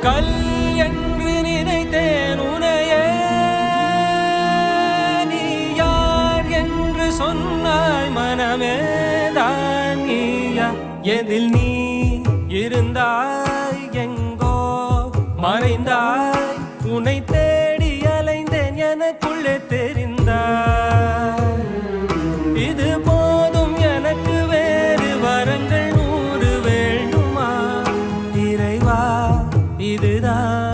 கல் என்று நினைத்தேன் உனையே, நீ யார் என்று சொன்னாய் மனமே தான் நீயா. எதில் நீ இருந்தாய் எங்கோ மறைந்தாய், உன்னை தேடி அலைந்தேன் எனக்குள்ளே தெரிந்தாய். இது போதும் எனக்கு, வேறு வரங்கள் 100 வேண்டுமா இறைவா, இதுதான்